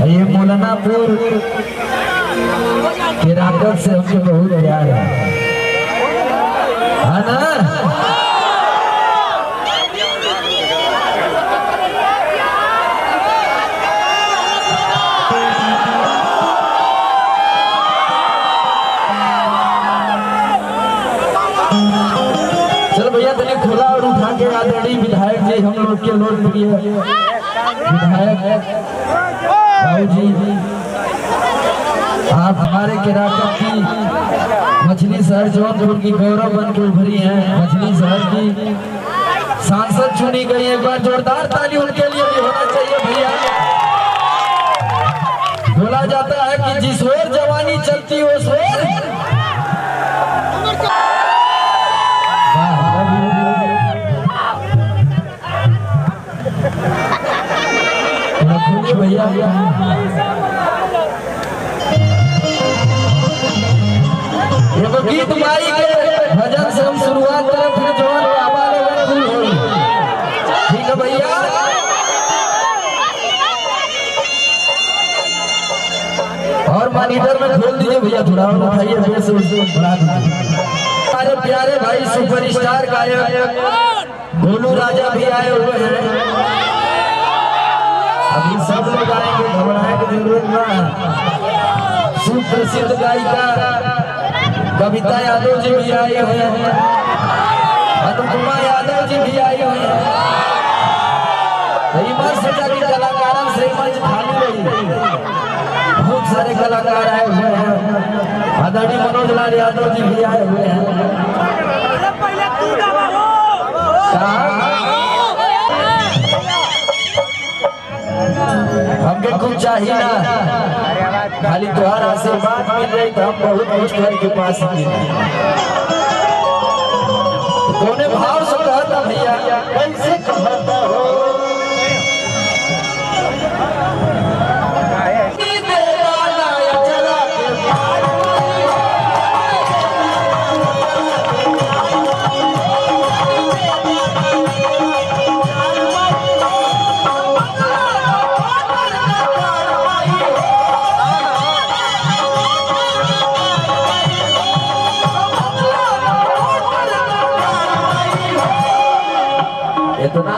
ये मौलानापुर के रागत से हमसे बहुत प्यार है ना। चलो भैया तने खोला और उठा के आदरणीय विधायक जी, हम लोग के लोकप्रिय विधायक राव जी, आप हमारे केराकत की मछली शहर जौनपुर की गौरव बन के उभरी हैं। मछली शहर की सांसद चुनी गई। एक बार जोरदार ताली उनके लिए भी होना चाहिए भैया। बोला जाता है कि जिस ओर जवानी चलती उस ओर भैया गीत माई के भजन से हम शुरुआत करें, फिर जवान बाबा ठीक है भैया। और मॉनिटर में खोल दीजिए भैया, थोड़ा और उठाइए भैया से बढ़ा दीजिए। हमारे प्यारे भाई सुपरस्टार गायक गोलू राजा भी आए हुए हैं। अभी सब लोग आएंगे, घबराने की जरूरत ना। सुप्रसिद्ध गायिका कविता यादव जी भी आए हुए हैं, अनुपमा यादव जी भी आए हुए हैं। सभी कलाकारों से मंच खाली रही, बहुत सारे कलाकार आए हुए हैं। आदरणीय मनोज लाल यादव जी भी आए हुए हैं। हमके कुछ चाहिए ना, खाली तुम्हारा आशीर्वाद मिल जाए तो हम बहुत खुश के पास तूने भाव से कहता भैया, कैसे कहता हो इतना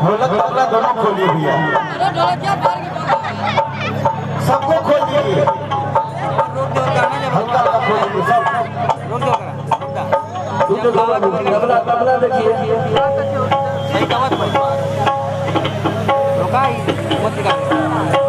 ढोलक तबला दोनों खोलिए भैया, सबको खोलिए, हल्का खोलिए सब। तबला देखिए